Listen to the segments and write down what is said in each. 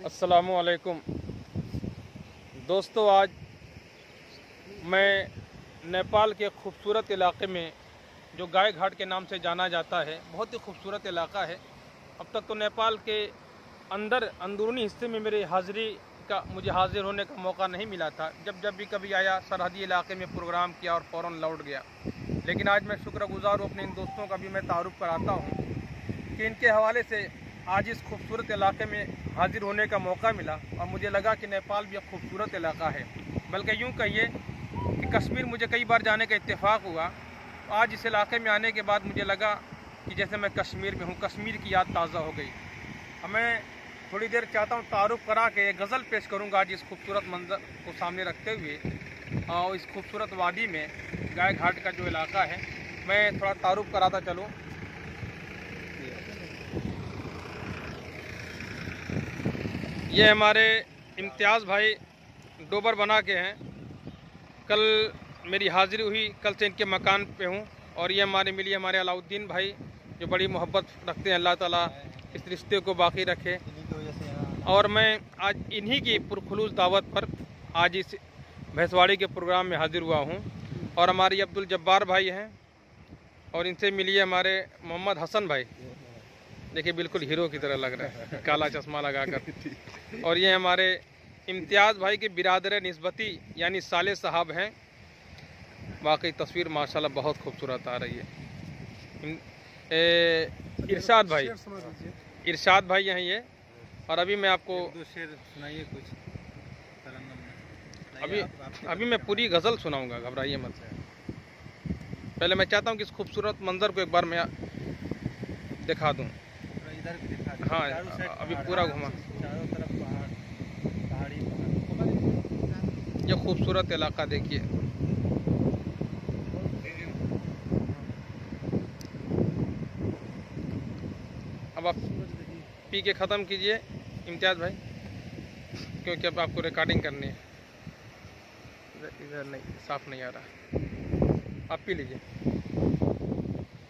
अस्सलामु अलैकुम दोस्तों, आज मैं नेपाल के खूबसूरत इलाके में जो गाय घाट के नाम से जाना जाता है, बहुत ही खूबसूरत इलाका है। अब तक तो नेपाल के अंदरूनी हिस्से में मुझे हाजिर होने का मौका नहीं मिला था। जब भी कभी आया, सरहदी इलाके में प्रोग्राम किया और फ़ौरन लौट गया। लेकिन आज मैं शुक्रगुजार हूँ, अपने इन दोस्तों का भी मैं तारुफ कराता हूँ कि इनके हवाले से आज इस खूबसूरत इलाके में हाजिर होने का मौका मिला और मुझे लगा कि नेपाल भी एक खूबसूरत इलाका है। बल्कि यूँ कहिए कि कश्मीर मुझे कई बार जाने का इत्तेफाक हुआ। आज इस इलाके में आने के बाद मुझे लगा कि जैसे मैं कश्मीर में हूँ, कश्मीर की याद ताज़ा हो गई। अब मैं थोड़ी देर चाहता हूँ तारुफ करा के एक गज़ल पेश करूँगा आज इस खूबसूरत मंजर को सामने रखते हुए। और इस खूबसूरत वादी में गाय घाट का जो इलाका है, मैं थोड़ा तारुफ कराता चलूँ। ये हमारे इम्तियाज़ भाई डोबर बना के हैं। कल मेरी हाज़िरी हुई, कल से इनके मकान पे हूँ। और ये हमारे अलाउद्दीन भाई जो बड़ी मोहब्बत रखते हैं। अल्लाह ताला इस रिश्ते को बाकी रखे। और मैं आज इन्हीं की पुरखुलूस दावत पर आज इस भैंसवाड़ी के प्रोग्राम में हाजिर हुआ हूँ। और हमारे अब्दुल जब्बार भाई हैं, और इनसे मिलिए हमारे मोहम्मद हसन भाई। देखिए, बिल्कुल हीरो की तरह लग रहा है, काला चश्मा लगाकर। और ये हमारे इम्तियाज़ भाई के बिरादर निस्बती यानी साले साहब हैं। वाकई तस्वीर माशाल्लाह बहुत खूबसूरत आ रही है। इरशाद भाई हैं ये। और अभी मैं आपको सुनाइए कुछ अभी मैं पूरी गज़ल सुनाऊंगा, घबराइए मत। पहले मैं चाहता हूँ कि इस खूबसूरत मंजर को एक बार मैं दिखा दूँ। इधर भी दिखा दो। हाँ, अभी पूरा घुमा। चारों तरफ पहाड़ी। ये खूबसूरत इलाका देखिए। अब आप पी के ख़त्म कीजिए इम्तियाज़ भाई, क्योंकि अब आपको रिकॉर्डिंग करनी है। इधर नहीं, साफ नहीं आ रहा। आप पी लीजिए,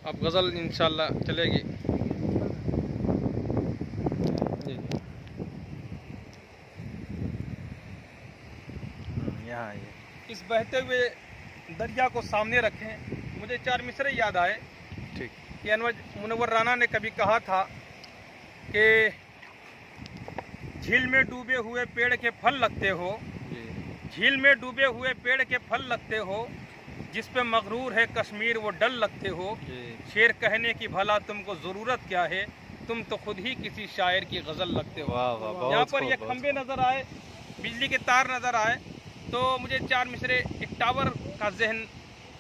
अब गज़ल इंशाल्लाह चलेगी। यहाँ इस बहते हुए दरिया को सामने रखें, मुझे चार मिसरे याद आए। ठीक। कि अनवर मुनव्वर राना ने कभी कहा था कि झील में डूबे हुए पेड़ के फल लगते हो, झील में डूबे हुए पेड़ के फल लगते हो, जिस पे मगरूर है कश्मीर वो डल लगते हो। शेर कहने की भला तुमको ज़रूरत क्या है, तुम तो खुद ही किसी शायर की गज़ल लगते हो। यहाँ पर ये खंबे नज़र आए, बिजली के तार नज़र आए, तो मुझे चार मिसरे एक टावर का जहन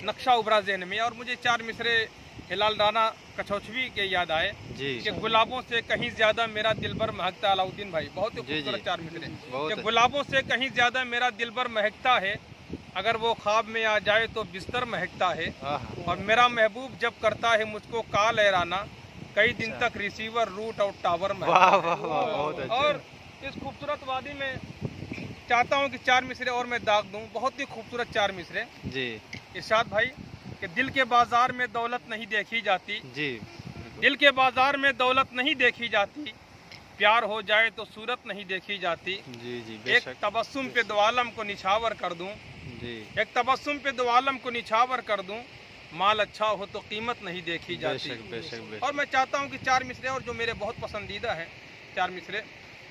नक्शा उभरा जहन में। और मुझे चार मिसरे हिलाल राना कछौछवी के याद आए कि गुलाबों से कहीं ज्यादा मेरा दिलबर महकता। अलाउद्दीन भाई, बहुत ही खूबसूरत चार मिसरे कि गुलाबों से कहीं ज्यादा मेरा दिलबर महकता है, अगर वो ख्वाब में आ जाए तो बिस्तर महकता है। और मेरा महबूब जब करता है मुझको कॉल ऐराना, कई दिन तक रिसीवर रूट और टावर महकता है। और इस खूबसूरत वादी में चाहता हूँ कि चार मिसरे और मैं दाग दूं, बहुत ही खूबसूरत चार मिसरे जी। इरशाद भाई कि दिल के बाजार में दौलत नहीं देखी जाती जी, दिल के बाजार में दौलत नहीं देखी जाती, प्यार हो जाए तो सूरत नहीं देखी जाती जी। एक तबस्सुम पे दो आलम को निछावर कर दूं जी, एक तबस्सुम पे दो आलम को निछावर कर दूं, माल अच्छा हो तो कीमत नहीं देखी जाती। बेशक। और मैं चाहता हूँ कि चार मिसरे और जो मेरे बहुत पसंदीदा हैं चार मिसरे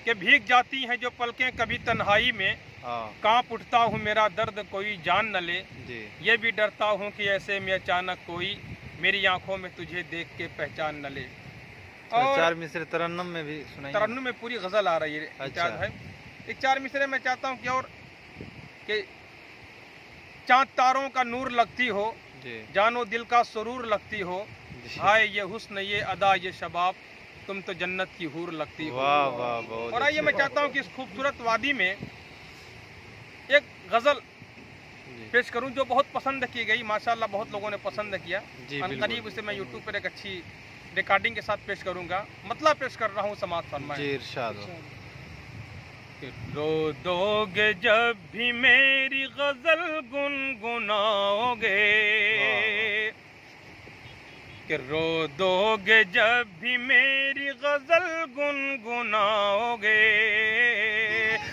कि भीग जाती हैं जो पलकें कभी तन्हाई में, कांप उठता हूँ मेरा दर्द कोई जान न ले, ये भी डरता हूँ कि ऐसे में अचानक कोई मेरी आंखों में तुझे देख के पहचान न ले। और चार मिसरे तरन्नुम में भी सुनाइए। तरन्नुम में पूरी गजल आ रही है। अच्छा है। एक चार मिसरे मैं चाहता हूँ कि और कि चांद तारों का नूर लगती हो, जानो दिल का सुरूर लगती हो, हाय ये हुस्न ये अदा ये शबाब, तुम तो जन्नत की हूर लगती हो। वाह। और आइए मैं चाहता हूँ कि इस खूबसूरत वादी में एक गजल पेश करूं जो बहुत पसंद की गई, माशाल्लाह बहुत लोगों ने पसंद किया। करीब उसे मैं यूट्यूब पर एक अच्छी रिकॉर्डिंग के साथ पेश करूंगा। मतलब पेश कर रहा हूँ, समाज फरमाएं। रो दोगे जब भी मेरी गजल गुनगुनाओगे, कि रो दोगे जब भी मेरी गजल गुनगुनाओगे,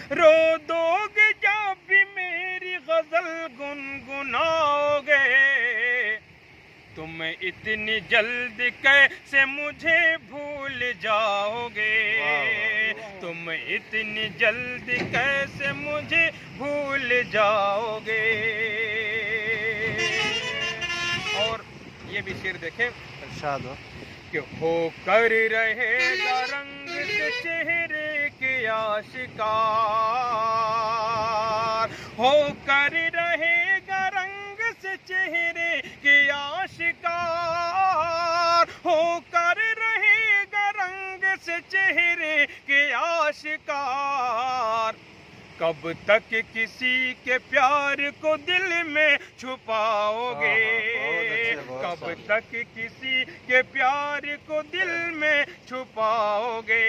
रो दोगे जब भी मेरी गजल गुनगुनाओगे, तुम इतनी जल्द कैसे मुझे भूल जाओगे, तुम इतनी जल्द कैसे मुझे भूल जाओगे। और ये भी शेर देखें, इरशाद हो कि हो कर रहेगा रंग से चेहरे के आशिकार, हो कर रहेगा रंग से चेहरे के आशिकार, हो कर रहेगा रंग से चेहरे के आशिकार। कब तक किसी के प्यार को दिल में छुपाओगे, कब तक किसी के प्यार को दिल में छुपाओगे।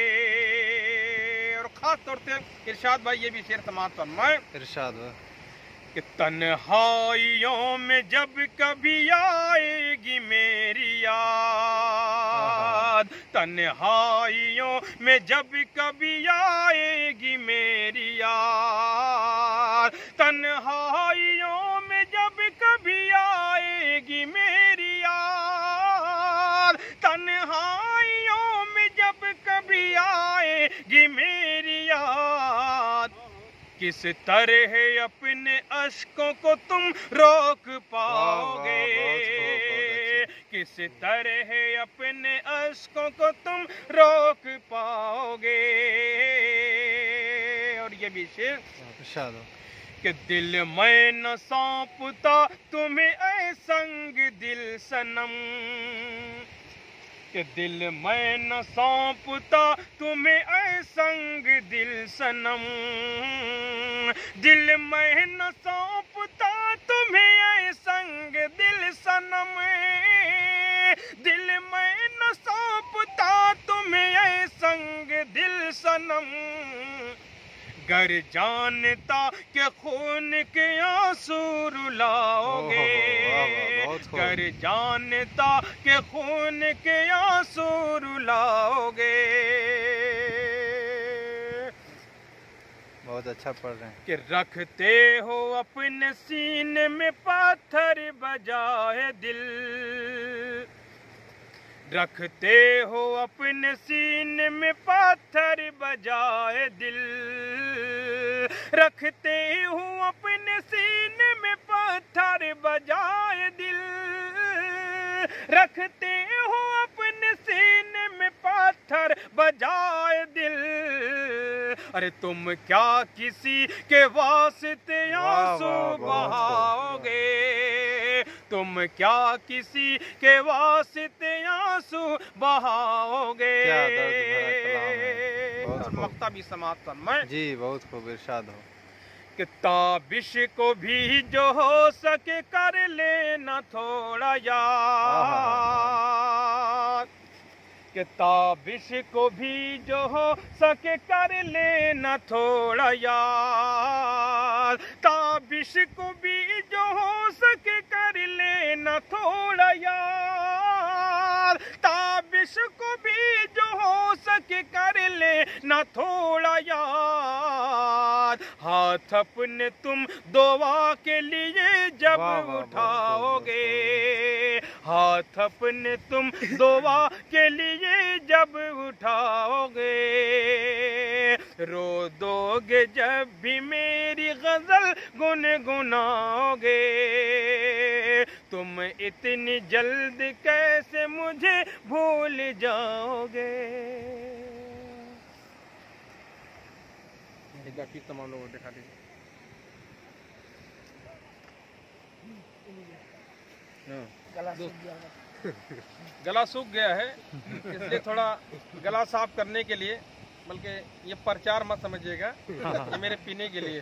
और खास तौर से इरशाद भाई ये भी शेर समाप्त फरमाए, इरशाद हो कि तन्हाइयों में जब कभी आएगी मेरी याद, तन्हाइयों में जब कभी आएगी मेरी याद, तन्हाइयों में जब कभी आएगी मेरी याद, तन्हाइयों में जब कभी आएगी मेरी याद। किस तरह अपने अश्कों को तुम रोक पाओगे, किस तरह अपने अश्कों को तुम रोक पाओगे। और ये भी शेर, कि दिल मैं न सौंपता तुम्हें ऐ संग दिल सनम, कि दिल मैं न सौंपता तुम्हें ऐ संग दिल सनम, दिल मैं न सौंपता तुम्हें ऐ संग दिल सनम, दिल मैं न सौंपता तुम्हें ऐ संग दिल सनम। गर जानता के खून के आंसू रुलाओगे, गर जानता के खून के आंसू रुलाओगे। बहुत अच्छा पढ़ रहे हैं। कि रखते हो अपने सीने में पत्थर बजाए दिल, रखते हो अपने सीने में पत्थर बजाए दिल, रखते हो अपने सीने में पत्थर बजाए दिल, रखते हो अपने सीने में पत्थर बजाए दिल। अरे तुम क्या किसी के वास्ते आंसू बहाओगे, तुम क्या किसी के वास्ते आंसू बहाओगे। और मक्ता भी समाप्त फरमाए जी, बहुत खूब इरशाद हो। कि ताबिश को भी जो हो सके कर लेना थोड़ा याद, कि ताबिश को भी जो हो सके कर लेना थोड़ा याद, ताबिश को भी जो हो सके कर लेना थोड़ा याद, ताबिश को भी जो हो सके कर लेना थोड़ा याद। हाथ अपने तुम दुआ के लिए जब उठाओगे, हाथ अपने तुम दुआ के लिए जब उठाओगे, रो दोगे जब भी मेरी गजल गुनगुनाओगे, तुम इतनी जल्द कैसे मुझे भूल जाओगे। एक बार फिर तमाम लोगों को दिखा दीजिए। गला सूख गया है, इसलिए थोड़ा गला साफ करने के लिए, बल्कि ये प्रचार मत समझिएगा, ये मेरे पीने के लिए।